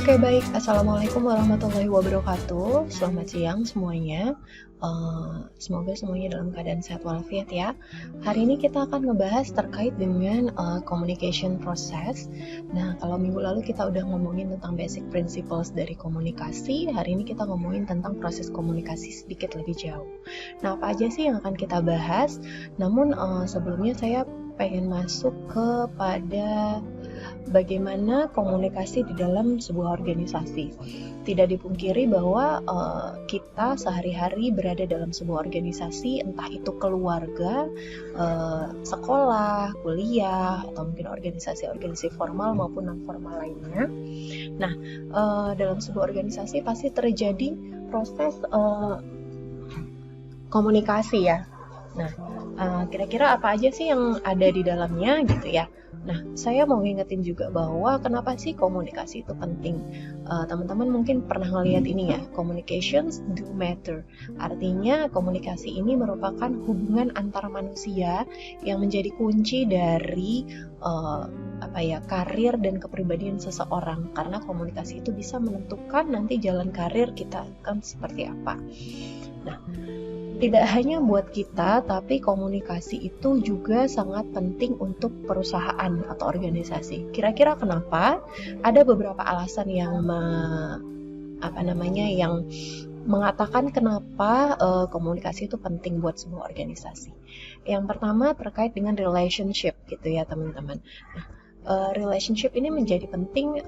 Oke, baik. Assalamualaikum warahmatullahi wabarakatuh. Selamat siang semuanya. Semoga semuanya dalam keadaan sehat walafiat ya. Hari ini kita akan ngebahas terkait dengan communication process. Nah, kalau minggu lalu kita udah ngomongin tentang basic principles dari komunikasi, hari ini kita ngomongin tentang proses komunikasi sedikit lebih jauh. Nah, apa aja sih yang akan kita bahas? Namun sebelumnya saya pengen masuk kepada bagaimana komunikasi di dalam sebuah organisasi. Tidak dipungkiri bahwa kita sehari-hari berada dalam sebuah organisasi, entah itu keluarga, sekolah, kuliah, atau mungkin organisasi-organisasi formal maupun non-formal lainnya. Nah, dalam sebuah organisasi pasti terjadi proses komunikasi ya. Nah, kira-kira apa aja sih yang ada di dalamnya gitu ya. Nah, saya mau ngingetin juga bahwa kenapa sih komunikasi itu penting. Teman-teman mungkin pernah ngelihat ini ya, communications do matter. Artinya komunikasi ini merupakan hubungan antar manusia yang menjadi kunci dari karir dan kepribadian seseorang. Karena komunikasi itu bisa menentukan nanti jalan karir kita akan seperti apa. Nah, tidak hanya buat kita, tapi komunikasi itu juga sangat penting untuk perusahaan atau organisasi. Kira-kira kenapa? Ada beberapa alasan yang mengatakan kenapa komunikasi itu penting buat sebuah organisasi. Yang pertama terkait dengan relationship gitu ya teman-teman. Nah, relationship ini menjadi penting.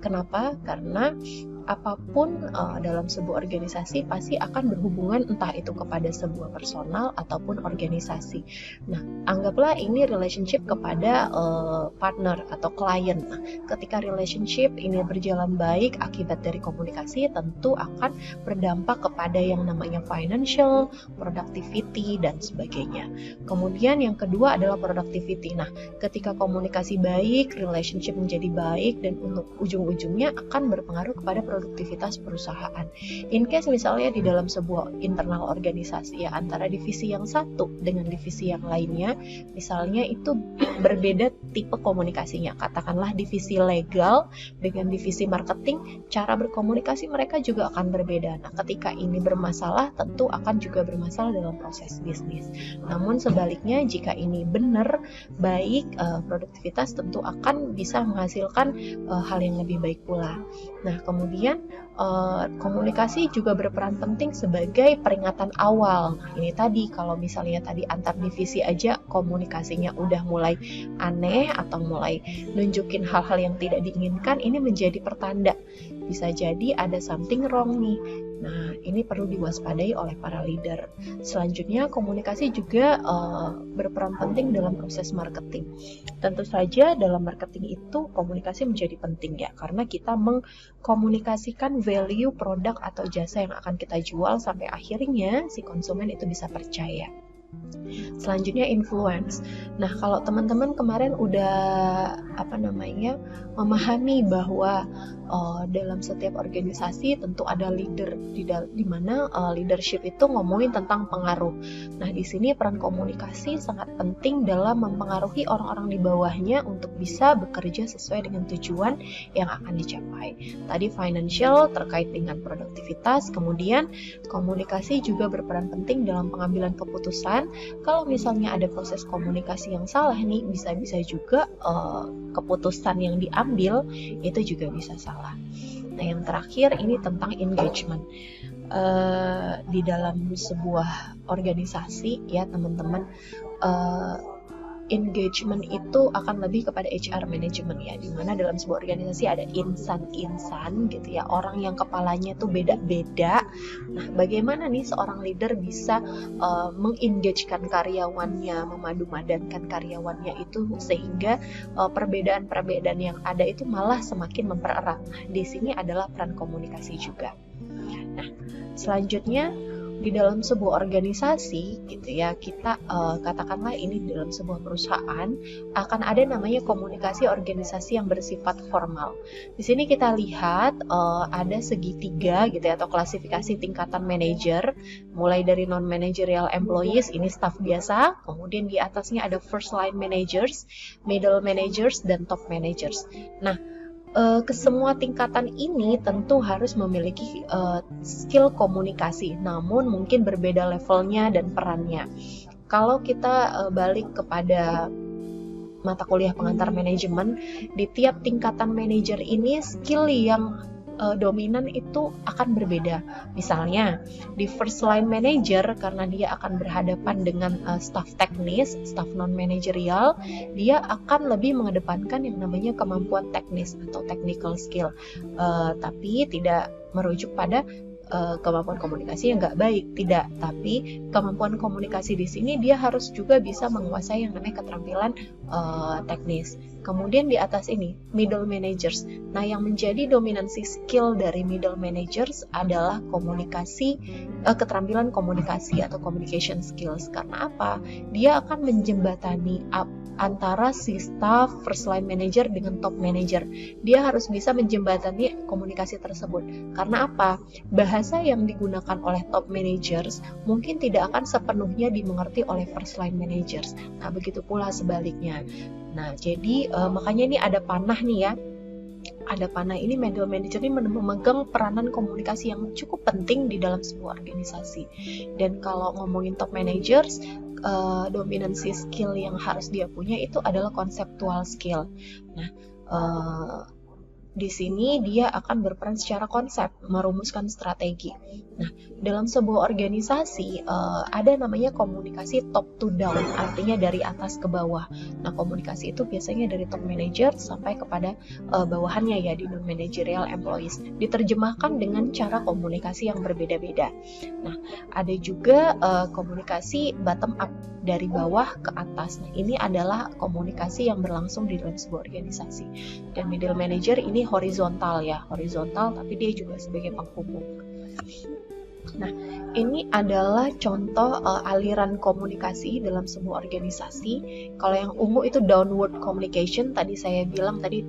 Kenapa? Karena apapun dalam sebuah organisasi pasti akan berhubungan entah itu kepada sebuah personal ataupun organisasi. Nah, anggaplah ini relationship kepada partner atau klien. Nah, ketika relationship ini berjalan baik akibat dari komunikasi, tentu akan berdampak kepada yang namanya financial, productivity, dan sebagainya. Kemudian yang kedua adalah productivity. Nah, ketika komunikasi baik, relationship menjadi baik, dan ujung-ujungnya akan berpengaruh kepada produktivitas perusahaan. In case misalnya di dalam sebuah internal organisasi ya, antara divisi yang satu dengan divisi yang lainnya, misalnya itu berbeda tipe komunikasinya. Katakanlah divisi legal dengan divisi marketing, cara berkomunikasi mereka juga akan berbeda. Nah, ketika ini bermasalah, tentu akan juga bermasalah dalam proses bisnis. Namun sebaliknya, jika ini benar, baik, produktivitas tentu akan bisa menghasilkan hal yang lebih baik pula. Nah, kemudian komunikasi juga berperan penting sebagai peringatan awal. Nah, ini tadi kalau misalnya tadi antar divisi aja komunikasinya udah mulai aneh atau mulai nunjukin hal-hal yang tidak diinginkan, ini menjadi pertanda. Bisa jadi ada something wrong nih. Nah, ini perlu diwaspadai oleh para leader. Selanjutnya, komunikasi juga berperan penting dalam proses marketing. Tentu saja dalam marketing itu komunikasi menjadi penting ya, karena kita mengkomunikasikan value produk atau jasa yang akan kita jual sampai akhirnya si konsumen itu bisa percaya. Selanjutnya influence. Nah, kalau teman-teman kemarin udah memahami bahwa dalam setiap organisasi tentu ada leader di mana leadership itu ngomongin tentang pengaruh. Nah, di sini peran komunikasi sangat penting dalam mempengaruhi orang-orang di bawahnya untuk bisa bekerja sesuai dengan tujuan yang akan dicapai. Tadi financial terkait dengan produktivitas, kemudian komunikasi juga berperan penting dalam pengambilan keputusan. Kalau misalnya ada proses komunikasi yang salah nih, bisa-bisa juga keputusan yang diambil itu juga bisa salah. Nah, yang terakhir ini tentang engagement. Di dalam sebuah organisasi ya teman-teman, engagement itu akan lebih kepada HR management ya, dimana dalam sebuah organisasi ada insan-insan gitu ya, orang yang kepalanya tuh beda-beda. Nah, bagaimana nih seorang leader bisa mengengagekan karyawannya, memadu-madankan karyawannya itu sehingga perbedaan-perbedaan yang ada itu malah semakin mempererat. Nah, di sini adalah peran komunikasi juga. Nah, selanjutnya di dalam sebuah organisasi gitu ya, kita katakanlah ini dalam sebuah perusahaan akan ada namanya komunikasi organisasi yang bersifat formal. Di sini kita lihat ada segitiga gitu ya, atau klasifikasi tingkatan manajer, mulai dari non managerial employees, ini staff biasa, kemudian di atasnya ada first line managers, middle managers, dan top managers. Nah, ke semua tingkatan ini tentu harus memiliki skill komunikasi, namun mungkin berbeda levelnya dan perannya. Kalau kita balik kepada mata kuliah pengantar manajemen, di tiap tingkatan manajer ini skill yang dominan itu akan berbeda. Misalnya di first line manager, karena dia akan berhadapan dengan staff teknis, staff non manajerial, dia akan lebih mengedepankan yang namanya kemampuan teknis atau technical skill, tapi tidak merujuk pada kemampuan komunikasi yang nggak baik, tidak. Tapi kemampuan komunikasi di sini dia harus juga bisa menguasai yang namanya keterampilan teknis. Kemudian di atas ini middle managers. Nah, yang menjadi dominansi skill dari middle managers adalah komunikasi, keterampilan komunikasi atau communication skills. Karena apa? Dia akan menjembatani antara si staff first line manager dengan top manager. Dia harus bisa menjembatani komunikasi tersebut. Karena apa? Bahasa yang digunakan oleh top managers mungkin tidak akan sepenuhnya dimengerti oleh first line managers. Nah, begitu pula sebaliknya. Nah, jadi makanya ini ada panah nih ya. Ada panah ini, middle manager ini memegang peranan komunikasi yang cukup penting di dalam sebuah organisasi. Dan kalau ngomongin top managers, dominansi skill yang harus dia punya itu adalah conceptual skill. Nah, di sini dia akan berperan secara konsep, merumuskan strategi. Nah, dalam sebuah organisasi ada namanya komunikasi top to down, artinya dari atas ke bawah. Nah, komunikasi itu biasanya dari top manager sampai kepada bawahannya ya, di non-managerial employees. Diterjemahkan dengan cara komunikasi yang berbeda-beda. Nah, ada juga komunikasi bottom up, dari bawah ke atas. Nah, ini adalah komunikasi yang berlangsung di dalam sebuah organisasi. Dan middle manager ini horizontal ya, horizontal, tapi dia juga sebagai penghubung. Nah, ini adalah contoh aliran komunikasi dalam sebuah organisasi. Kalau yang ungu itu downward communication, tadi saya bilang tadi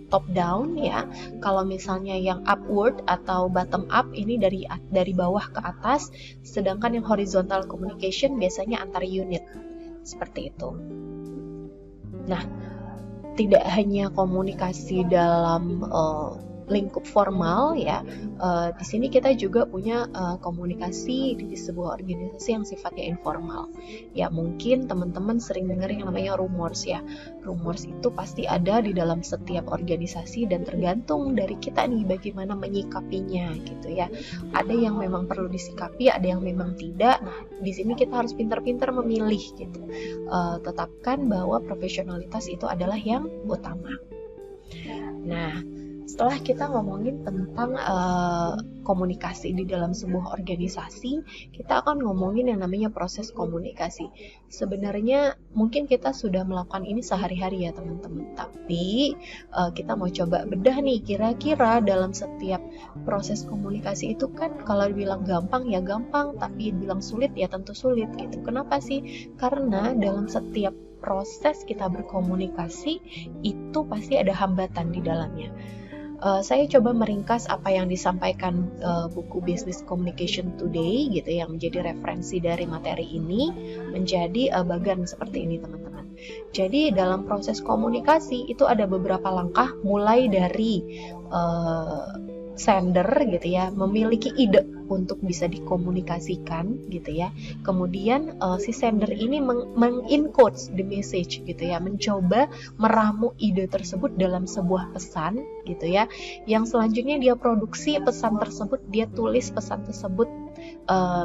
top down ya. Kalau misalnya yang upward atau bottom up ini dari bawah ke atas, sedangkan yang horizontal communication biasanya antar unit. Seperti itu. Nah, tidak hanya komunikasi dalam lingkup formal ya, di sini kita juga punya komunikasi di sebuah organisasi yang sifatnya informal. Ya, mungkin teman-teman sering dengar yang namanya rumors ya. Rumors itu pasti ada di dalam setiap organisasi dan tergantung dari kita nih bagaimana menyikapinya gitu ya. Ada yang memang perlu disikapi, ada yang memang tidak. Nah, di sini kita harus pintar-pintar memilih gitu. Tetapkan bahwa profesionalitas itu adalah yang utama. Nah, setelah kita ngomongin tentang komunikasi di dalam sebuah organisasi, kita akan ngomongin yang namanya proses komunikasi. Sebenarnya mungkin kita sudah melakukan ini sehari-hari ya teman-teman, tapi kita mau coba bedah nih, kira-kira dalam setiap proses komunikasi itu kan kalau dibilang gampang ya gampang, tapi dibilang sulit ya tentu sulit gitu. Kenapa sih? Karena dalam setiap proses kita berkomunikasi itu pasti ada hambatan di dalamnya. Saya coba meringkas apa yang disampaikan buku Business Communication Today gitu yang menjadi referensi dari materi ini menjadi bagan seperti ini teman-teman. Jadi dalam proses komunikasi itu ada beberapa langkah, mulai dari sender gitu ya, memiliki ide untuk bisa dikomunikasikan gitu ya. Kemudian si sender ini mengencode the message gitu ya, mencoba meramu ide tersebut dalam sebuah pesan gitu ya. Yang selanjutnya dia produksi pesan tersebut, dia tulis pesan tersebut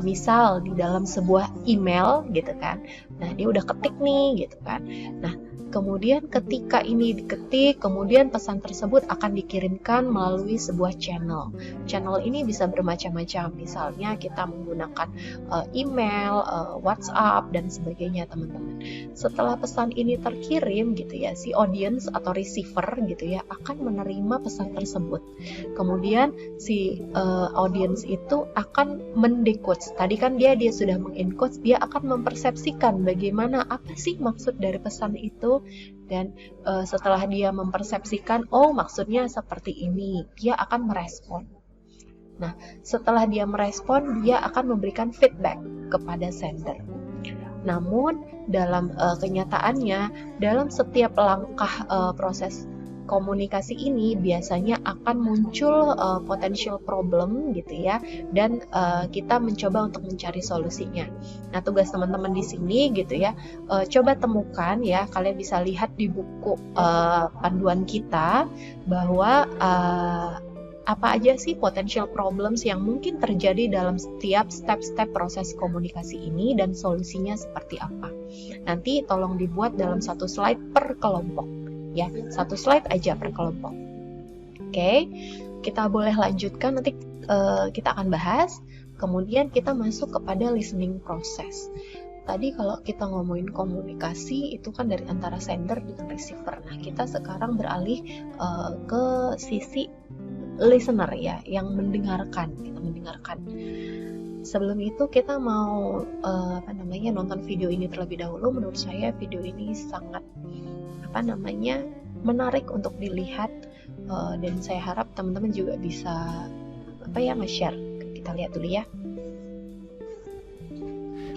misal di dalam sebuah email gitu kan. Nah, dia udah ketik nih gitu kan. Nah, kemudian ketika ini diketik, kemudian pesan tersebut akan dikirimkan melalui sebuah channel. Channel ini bisa bermacam-macam. Misalnya kita menggunakan email, WhatsApp, dan sebagainya teman-teman. Setelah pesan ini terkirim gitu ya, si audience atau receiver gitu ya akan menerima pesan tersebut. Kemudian si audience itu akan mendecode. Tadi kan dia sudah mengencode, dia akan mempersepsikan bagaimana apa sih maksud dari pesan itu. Dan setelah dia mempersepsikan, oh maksudnya seperti ini, dia akan merespon. Nah, setelah dia merespon, dia akan memberikan feedback kepada sender. Namun dalam kenyataannya, dalam setiap langkah proses komunikasi ini biasanya akan muncul potential problem gitu ya, dan kita mencoba untuk mencari solusinya. Nah, tugas teman-teman di sini gitu ya, coba temukan ya, kalian bisa lihat di buku panduan kita bahwa apa aja sih potential problems yang mungkin terjadi dalam setiap step-step proses komunikasi ini dan solusinya seperti apa. Nanti tolong dibuat dalam satu slide per kelompok ya, satu slide aja per kelompok. Oke, kita boleh lanjutkan, nanti kita akan bahas. Kemudian kita masuk kepada listening process. Tadi kalau kita ngomongin komunikasi itu kan dari antara sender dengan receiver. Nah, kita sekarang beralih ke sisi listener ya, yang mendengarkan. Kita mendengarkan. Sebelum itu kita mau nonton video ini terlebih dahulu. Menurut saya video ini sangat menarik untuk dilihat, dan saya harap teman-teman juga bisa nge-share. Kita lihat dulu ya.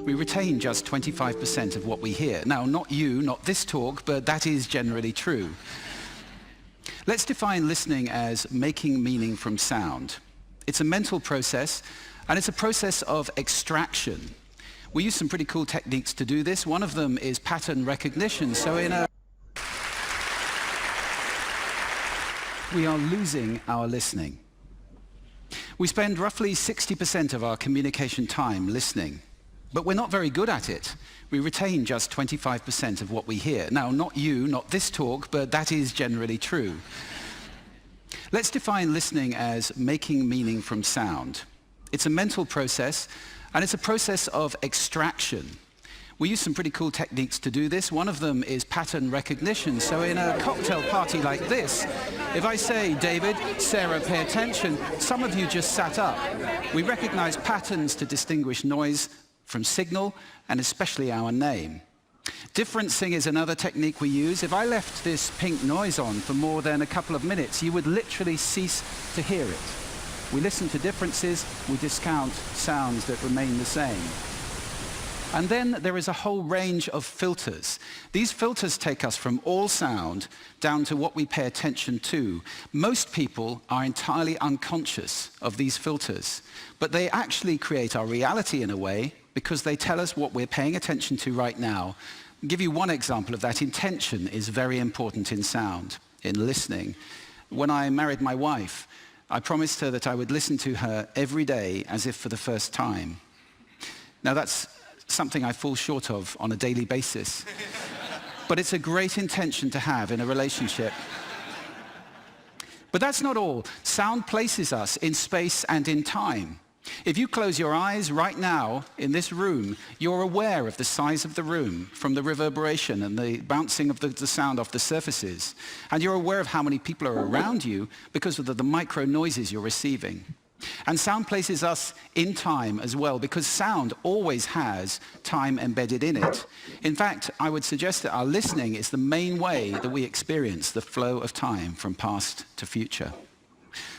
We retain just 25% of what we hear. Now, not you, not this talk, but that is generally true. Let's define listening as making meaning from sound. It's a mental process, and it's a process of extraction. We use some pretty cool techniques to do this. One of them is pattern recognition. So we are losing our listening. We spend roughly 60% of our communication time listening, but we're not very good at it. We retain just 25% of what we hear. Now, not you, not this talk, but that is generally true. Let's define listening as making meaning from sound. It's a mental process, and it's a process of extraction. We use some pretty cool techniques to do this. One of them is pattern recognition. So in a cocktail party like this, if I say, David, Sarah, pay attention, some of you just sat up. We recognize patterns to distinguish noise from signal, and especially our name. Differencing is another technique we use. If I left this pink noise on for more than a couple of minutes, you would literally cease to hear it. We listen to differences, we discount sounds that remain the same. And then there is a whole range of filters. These filters take us from all sound down to what we pay attention to. Most people are entirely unconscious of these filters, but they actually create our reality in a way because they tell us what we're paying attention to right now. I'll give you one example of that. Intention is very important in sound, in listening. When I married my wife, I promised her that I would listen to her every day as if for the first time. Now that's something I fall short of on a daily basis. But it's a great intention to have in a relationship. But that's not all. Sound places us in space and in time. If you close your eyes right now in this room, you're aware of the size of the room from the reverberation and the bouncing of the sound off the surfaces. And you're aware of how many people are around you because of the micro noises you're receiving. And sound places us in time as well, because sound always has time embedded in it. In fact, I would suggest that our listening is the main way that we experience the flow of time from past to future.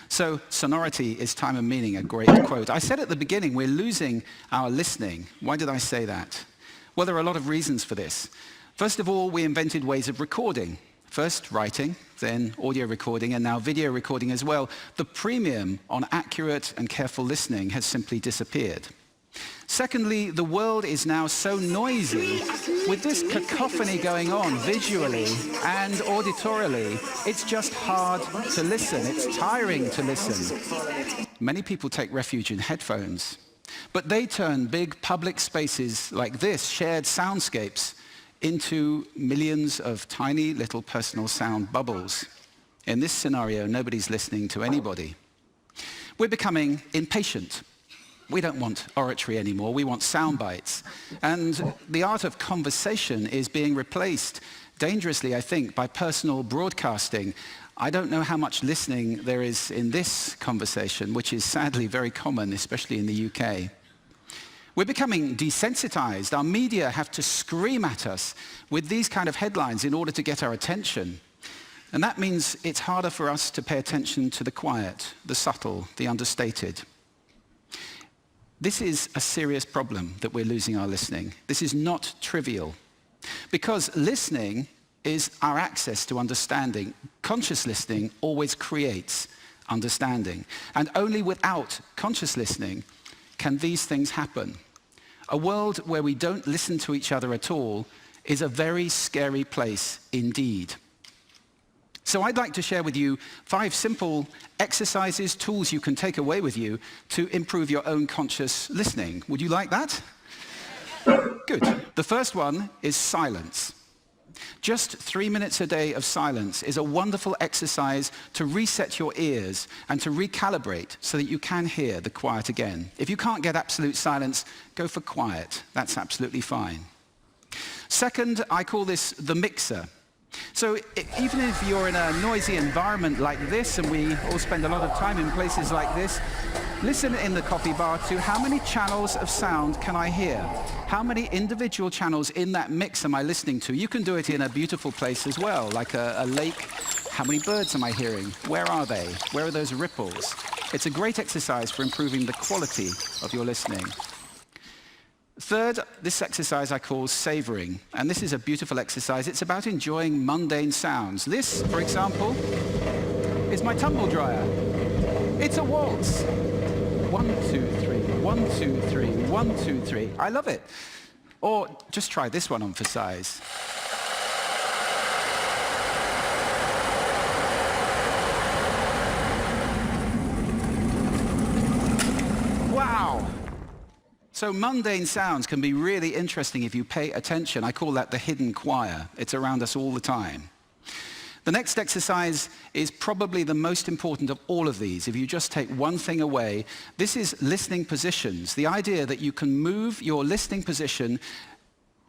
So, sonority is time and meaning, a great quote. I said at the beginning, we're losing our listening. Why did I say that? Well, there are a lot of reasons for this. First of all, we invented ways of recording. First writing, then audio recording, and now video recording as well. The premium on accurate and careful listening has simply disappeared. Secondly, the world is now so noisy. With this cacophony going on visually and auditorily, it's just hard to listen. It's tiring to listen. Many people take refuge in headphones, but they turn big public spaces like this, shared soundscapes, into millions of tiny little personal sound bubbles. In this scenario, nobody's listening to anybody. We're becoming impatient. We don't want oratory anymore, we want sound bites. And the art of conversation is being replaced, dangerously, I think, by personal broadcasting. I don't know how much listening there is in this conversation, which is sadly very common, especially in the UK. We're becoming desensitized. Our media have to scream at us with these kind of headlines in order to get our attention. And that means it's harder for us to pay attention to the quiet, the subtle, the understated. This is a serious problem that we're losing our listening. This is not trivial. Because listening is our access to understanding. Conscious listening always creates understanding. And only without conscious listening can these things happen. A world where we don't listen to each other at all is a very scary place indeed. So I'd like to share with you 5 simple exercises, tools you can take away with you to improve your own conscious listening. Would you like that? Good. The first one is silence. Just 3 minutes a day of silence is a wonderful exercise to reset your ears and to recalibrate so that you can hear the quiet again. If you can't get absolute silence, go for quiet. That's absolutely fine. Second, I call this the mixer. So even if you're in a noisy environment like this, and we all spend a lot of time in places like this, listen in the coffee bar to how many channels of sound can I hear? How many individual channels in that mix am I listening to? You can do it in a beautiful place as well, like a lake. How many birds am I hearing? Where are they? Where are those ripples? It's a great exercise for improving the quality of your listening. Third, this exercise I call savoring, and this is a beautiful exercise. It's about enjoying mundane sounds. This, for example, is my tumble dryer. It's a waltz. 1, 2, 3, 1, 2, 3, 1, 2, 3. I love it. Or just try this one on for size. Wow. So mundane sounds can be really interesting if you pay attention. I call that the hidden choir. It's around us all the time. The next exercise is probably the most important of all of these. If you just take one thing away, this is listening positions. The idea that you can move your listening position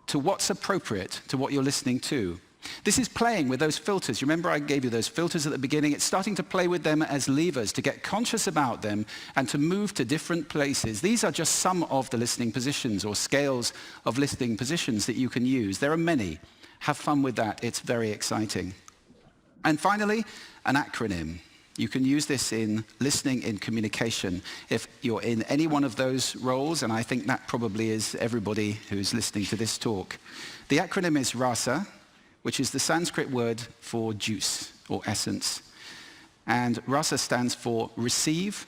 to what's appropriate to what you're listening to. This is playing with those filters. You remember I gave you those filters at the beginning? It's starting to play with them as levers, to get conscious about them and to move to different places. These are just some of the listening positions or scales of listening positions that you can use. There are many. Have fun with that. It's very exciting. And finally, an acronym. You can use this in listening, in communication. If you're in any one of those roles, and I think that probably is everybody who's listening to this talk. The acronym is RASA, which is the Sanskrit word for juice or essence. And rasa stands for receive,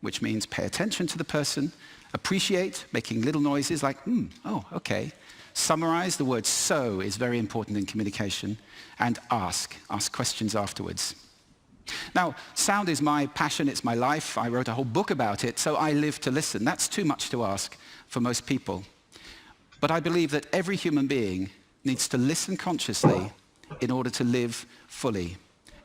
which means pay attention to the person, appreciate, making little noises like, oh, okay. Summarize, the word so is very important in communication, and ask questions afterwards. Now, sound is my passion, it's my life. I wrote a whole book about it, so I live to listen. That's too much to ask for most people. But I believe that every human being needs to listen consciously in order to live fully.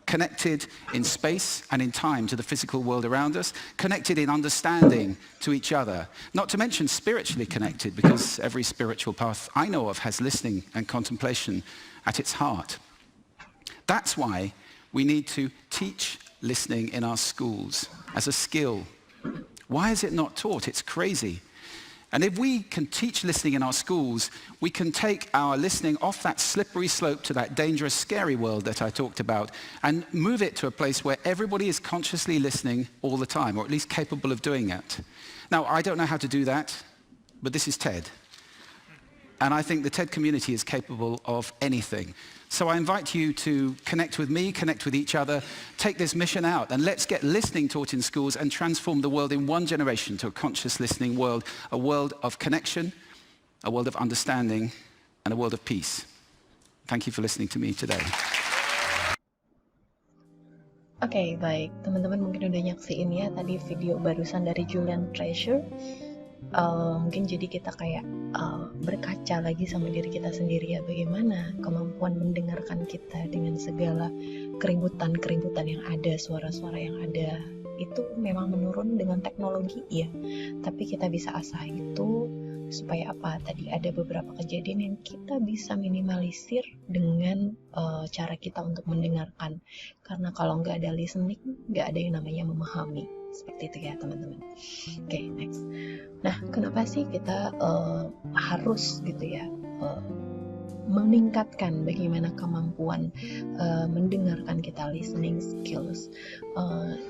Connected in space and in time to the physical world around us, connected in understanding to each other, not to mention spiritually connected, because every spiritual path I know of has listening and contemplation at its heart. That's why we need to teach listening in our schools as a skill. Why is it not taught? It's crazy. And if we can teach listening in our schools, we can take our listening off that slippery slope to that dangerous, scary world that I talked about and move it to a place where everybody is consciously listening all the time, or at least capable of doing it. Now, I don't know how to do that, but this is TED. And I think the TED community is capable of anything. So I invite you to connect with me, connect with each other, take this mission out, and let's get listening taught in schools and transform the world in one generation to a conscious listening world, a world of connection, a world of understanding, and a world of peace. Thank you for listening to me today. Oke, baik. Teman-teman mungkin udah nyaksiin ya tadi video barusan dari Julian Treasure. Mungkin jadi kita kayak berkaca lagi sama diri kita sendiri ya, bagaimana kemampuan mendengarkan kita dengan segala keributan yang ada, suara-suara yang ada itu memang menurun dengan teknologi ya, tapi kita bisa asah itu supaya apa? Tadi ada beberapa kejadian yang kita bisa minimalisir dengan cara kita untuk mendengarkan, karena kalau nggak ada listening, nggak ada yang namanya memahami. Seperti itu ya teman-teman. Oke, next. Nah, kenapa sih kita harus gitu ya meningkatkan bagaimana kemampuan mendengarkan kita, listening skills.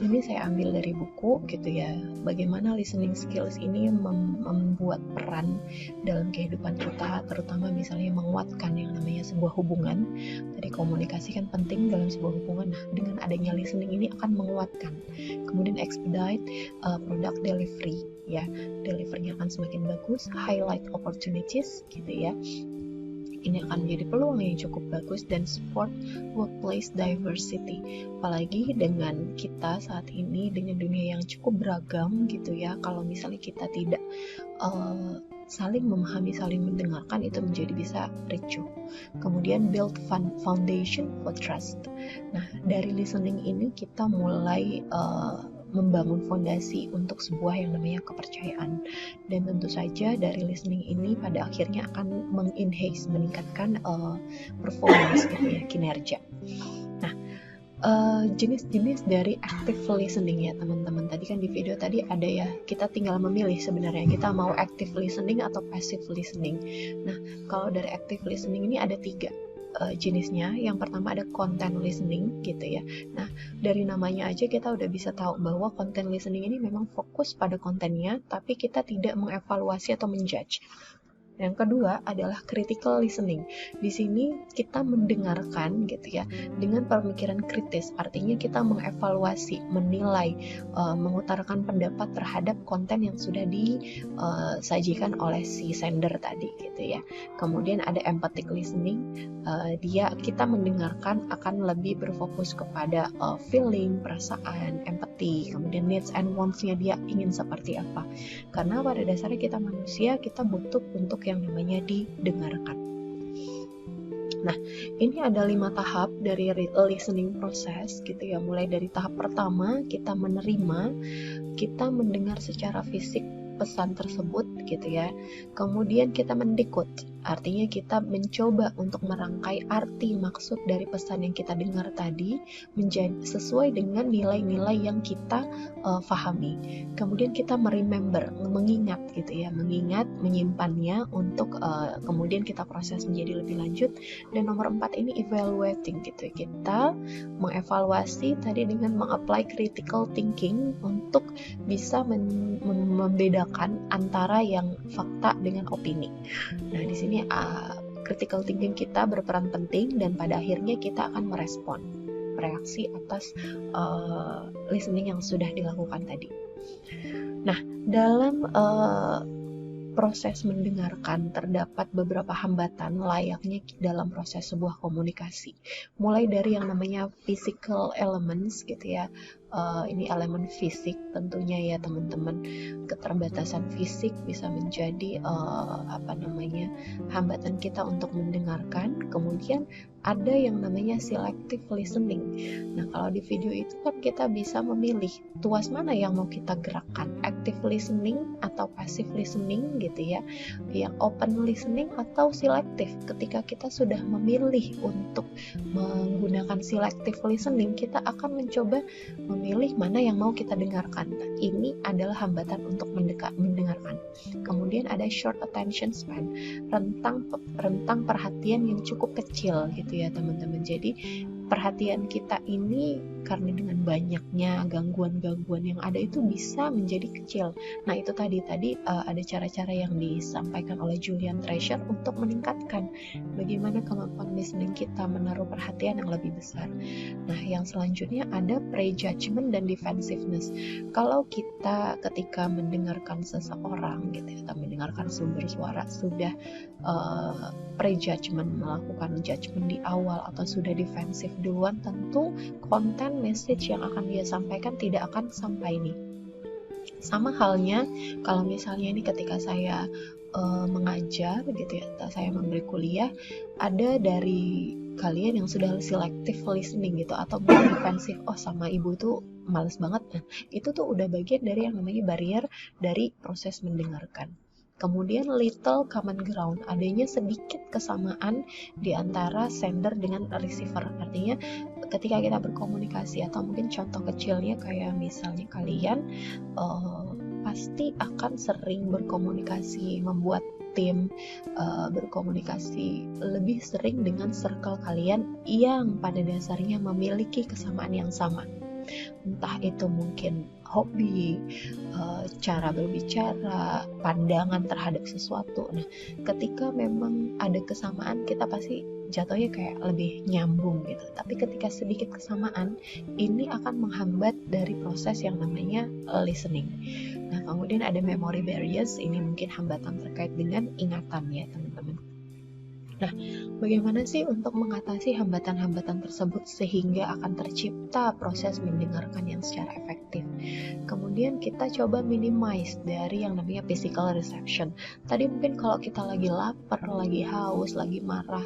Ini saya ambil dari buku gitu ya, bagaimana listening skills ini membuat peran dalam kehidupan kita, terutama misalnya menguatkan yang namanya sebuah hubungan. Tadi komunikasi kan penting dalam sebuah hubungan. Nah, dengan adanya listening ini akan menguatkan. Kemudian expedite product delivery, ya, deliverynya akan semakin bagus, highlight opportunities gitu ya. Ini akan menjadi peluang yang cukup bagus, dan support workplace diversity. Apalagi dengan kita saat ini dengan dunia yang cukup beragam gitu ya, kalau misalnya kita tidak saling memahami, saling mendengarkan, itu menjadi bisa ricuh. Kemudian build foundation for trust. Nah, dari listening ini kita mulai membangun fondasi untuk sebuah yang namanya kepercayaan, dan tentu saja dari listening ini pada akhirnya akan meningkatkan performance gitu ya, kinerja. Nah, jenis-jenis dari active listening ya teman-teman, tadi kan di video tadi ada ya, kita tinggal memilih sebenarnya kita mau active listening atau passive listening. Nah, kalau dari active listening ini ada 3 jenisnya. Yang pertama ada content listening gitu ya. Nah, dari namanya aja kita udah bisa tahu bahwa content listening ini memang fokus pada kontennya, tapi kita tidak mengevaluasi atau menjudge. Yang kedua adalah critical listening. Di sini kita mendengarkan gitu ya dengan pemikiran kritis. Artinya kita mengevaluasi, menilai, mengutarakan pendapat terhadap konten yang sudah disajikan oleh si sender tadi gitu ya. Kemudian ada empathic listening. Kita mendengarkan akan lebih berfokus kepada feeling, perasaan, empathy, kemudian needs and wants-nya dia ingin seperti apa. Karena pada dasarnya kita manusia, kita butuh untuk yang namanya didengarkan. Nah, ini ada 5 tahap dari listening process gitu ya. Mulai dari tahap pertama, kita menerima, kita mendengar secara fisik pesan tersebut gitu ya. Kemudian kita mendekod, artinya kita mencoba untuk merangkai arti maksud dari pesan yang kita dengar tadi menjadi sesuai dengan nilai-nilai yang kita fahami. Kemudian kita mengingat gitu ya, menyimpannya untuk kemudian kita proses menjadi lebih lanjut. Dan nomor 4 ini evaluating gitu ya. Kita mengevaluasi tadi dengan mengapply critical thinking untuk bisa membedakan antara yang fakta dengan opini. Nah, di sini critical thinking kita berperan penting, dan pada akhirnya kita akan bereaksi atas listening yang sudah dilakukan tadi. Nah, dalam proses mendengarkan terdapat beberapa hambatan layaknya dalam proses sebuah komunikasi. Mulai dari yang namanya physical elements gitu ya. Ini elemen fisik tentunya ya teman-teman. Keterbatasan fisik bisa menjadi hambatan kita untuk mendengarkan. Kemudian ada yang namanya selective listening. Nah, kalau di video itu kan kita bisa memilih tuas mana yang mau kita gerakkan, active listening atau passive listening gitu ya, yang open listening atau selective. Ketika kita sudah memilih untuk menggunakan selective listening, kita akan mencoba memilih mana yang mau kita dengarkan. Nah, ini adalah hambatan untuk mendengarkan. Kemudian ada short attention span, rentang perhatian yang cukup kecil gitu ya teman-teman. Jadi perhatian kita ini karena dengan banyaknya gangguan-gangguan yang ada itu bisa menjadi kecil. Nah, itu tadi ada cara-cara yang disampaikan oleh Julian Treasure untuk meningkatkan bagaimana kemampuan listening kita menaruh perhatian yang lebih besar. Nah, yang selanjutnya ada prejudgment dan defensiveness. Kalau kita ketika mendengarkan seseorang gitu ya, atau mendengarkan sumber suara sudah prejudgment, melakukan judgment di awal atau sudah defensif duluan, tentu konten message yang akan dia sampaikan tidak akan sampai nih. Sama halnya kalau misalnya ini ketika saya mengajar gitu ya, saya memberi kuliah, ada dari kalian yang sudah selective listening gitu atau defensif, sama ibu tuh males banget. Nah, itu tuh udah bagian dari yang namanya barrier dari proses mendengarkan. Kemudian little common ground, adanya sedikit kesamaan di antara sender dengan receiver. Artinya ketika kita berkomunikasi, atau mungkin contoh kecilnya kayak misalnya kalian pasti akan sering berkomunikasi, membuat tim, berkomunikasi lebih sering dengan circle kalian yang pada dasarnya memiliki kesamaan yang sama. Entah itu mungkin hobi, cara berbicara, pandangan terhadap sesuatu. Nah, ketika memang ada kesamaan, kita pasti jatuhnya kayak lebih nyambung gitu. Tapi ketika sedikit kesamaan, ini akan menghambat dari proses yang namanya listening. Nah, kemudian ada memory barriers, ini mungkin hambatan terkait dengan ingatan ya teman-teman. Nah, bagaimana sih untuk mengatasi hambatan-hambatan tersebut sehingga akan tercipta proses mendengarkan yang secara efektif? Kemudian kita coba minimize dari yang namanya physical reception. Tadi mungkin kalau kita lagi lapar, lagi haus, lagi marah,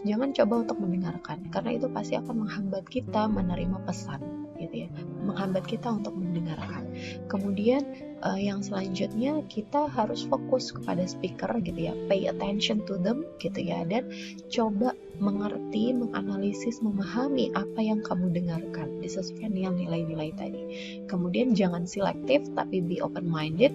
jangan coba untuk mendengarkan, karena itu pasti akan menghambat kita menerima pesan, gitu ya, menghambat kita untuk mendengarkan. Kemudian yang selanjutnya kita harus fokus kepada speaker gitu ya, pay attention to them gitu ya, dan coba mengerti, menganalisis, memahami apa yang kamu dengarkan disesuaikan dengan nilai-nilai tadi. Kemudian jangan selektif tapi be open minded.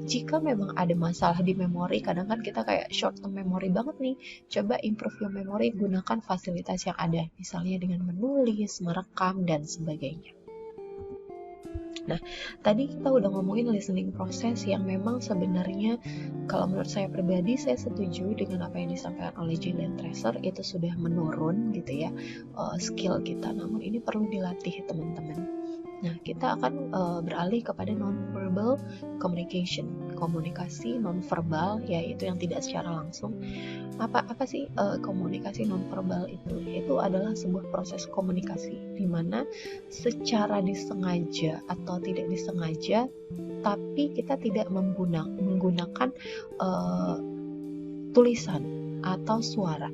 Jika memang ada masalah di memori, kadang kan kita kayak short term memory banget nih, coba improve your memory, gunakan fasilitas yang ada, misalnya dengan menulis, merekam dan sebagainya. Nah, tadi kita udah ngomongin listening proses yang memang sebenarnya kalau menurut saya pribadi, saya setuju dengan apa yang disampaikan oleh Gillian Tracer, itu sudah menurun gitu ya skill kita, namun ini perlu dilatih teman-teman. Nah, kita akan beralih kepada non-verbal communication, komunikasi non-verbal, yaitu yang tidak secara langsung. Apa sih komunikasi non-verbal itu? Itu adalah sebuah proses komunikasi di mana secara disengaja atau tidak disengaja, tapi kita tidak menggunakan tulisan atau suara.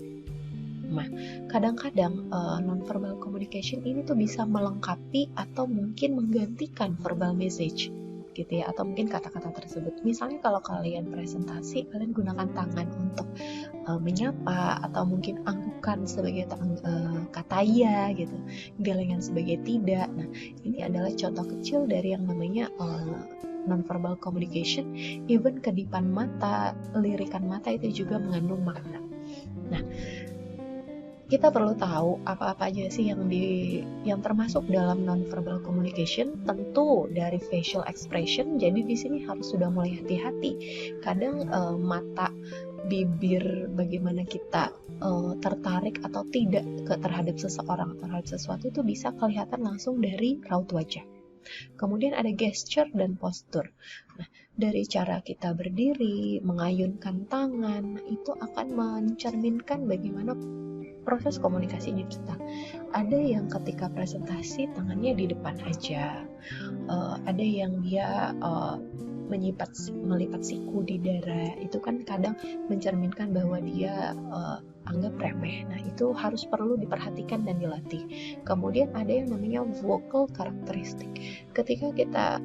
Nah, kadang-kadang non-verbal communication ini tuh bisa melengkapi atau mungkin menggantikan verbal message gitu ya, atau mungkin kata-kata tersebut. Misalnya kalau kalian presentasi, kalian gunakan tangan untuk menyapa, atau mungkin anggukan sebagai kata ya gitu, gelengan sebagai tidak. Nah, ini adalah contoh kecil dari yang namanya non-verbal communication. Even kedipan mata, lirikan mata itu juga mengandung makna. Nah, kita perlu tahu apa-apa aja sih yang termasuk dalam non-verbal communication. Tentu dari facial expression, jadi di sini harus sudah mulai hati-hati. Kadang mata, bibir, bagaimana kita tertarik atau tidak terhadap seseorang, terhadap sesuatu, itu bisa kelihatan langsung dari raut wajah. Kemudian ada gesture dan postur. Nah, dari cara kita berdiri, mengayunkan tangan, itu akan mencerminkan bagaimana proses komunikasinya kita. Ada yang ketika presentasi tangannya di depan aja, ada yang dia melipat siku di dada, itu kan kadang mencerminkan bahwa dia anggap remeh. Nah, itu harus perlu diperhatikan dan dilatih. Kemudian ada yang namanya vocal karakteristik. Ketika kita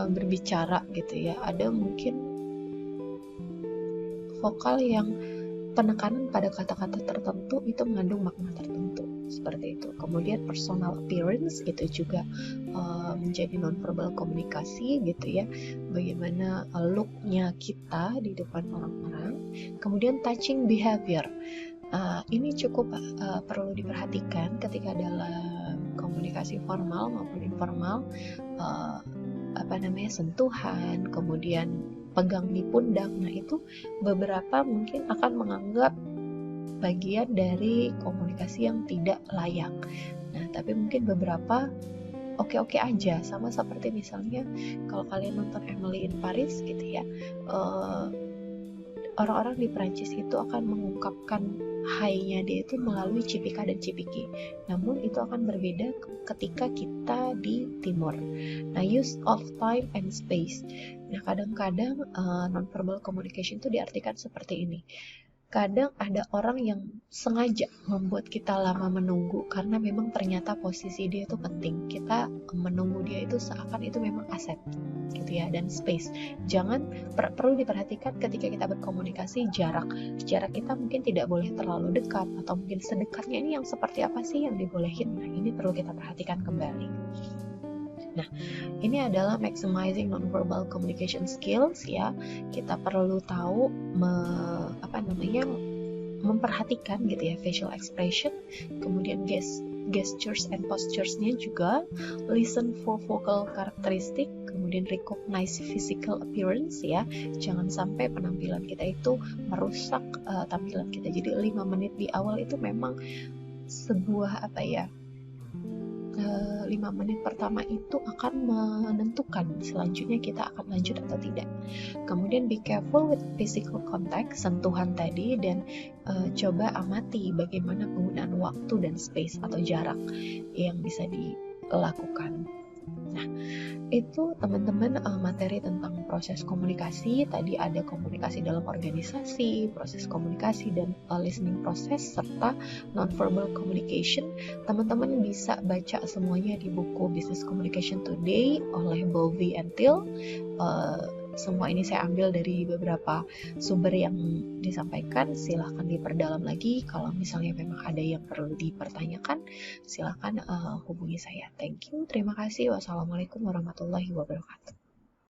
berbicara gitu ya, ada mungkin vokal yang penekanan pada kata-kata tertentu itu mengandung makna tertentu, seperti itu. Kemudian personal appearance itu juga menjadi non-verbal komunikasi gitu ya, bagaimana look-nya kita di depan orang-orang. Kemudian touching behavior, ini cukup perlu diperhatikan ketika dalam komunikasi formal maupun informal, sentuhan, kemudian pegang di pundak. Nah, itu beberapa mungkin akan menganggap bagian dari komunikasi yang tidak layak. Nah, tapi mungkin beberapa oke-oke aja, sama seperti misalnya kalau kalian nonton Emily in Paris gitu ya, orang-orang di Prancis itu akan mengungkapkan hi-nya dia itu melalui cipika dan cipiki. Namun itu akan berbeda ketika kita di Timur. Nah, use of time and space. Nah, kadang-kadang non-verbal communication itu diartikan seperti ini. Kadang ada orang yang sengaja membuat kita lama menunggu karena memang ternyata posisi dia itu penting. Kita menunggu dia itu seakan itu memang aset gitu ya. Dan space, jangan perlu diperhatikan ketika kita berkomunikasi, jarak kita mungkin tidak boleh terlalu dekat, atau mungkin sedekatnya ini yang seperti apa sih yang dibolehin. Nah, ini perlu kita perhatikan kembali. Nah, ini adalah maximizing nonverbal communication skills ya. Kita perlu tahu memperhatikan gitu ya facial expression, kemudian gestures and postures-nya juga, listen for vocal characteristic, kemudian recognize physical appearance ya. Jangan sampai penampilan kita itu merusak tampilan kita. Jadi 5 menit di awal itu memang sebuah 5 menit pertama itu akan menentukan selanjutnya kita akan lanjut atau tidak. Kemudian be careful with physical contact, sentuhan tadi, dan coba amati bagaimana penggunaan waktu dan space atau jarak yang bisa dilakukan. Nah, itu teman-teman materi tentang proses komunikasi. Tadi ada komunikasi dalam organisasi, proses komunikasi dan listening process, serta nonverbal communication. Teman-teman bisa baca semuanya di buku Business Communication Today oleh Bowlby and Thiel. Semua ini saya ambil dari beberapa sumber yang disampaikan. Silahkan diperdalam lagi. Kalau misalnya memang ada yang perlu dipertanyakan, silahkan hubungi saya. Thank you. Terima kasih. Wassalamualaikum warahmatullahi wabarakatuh.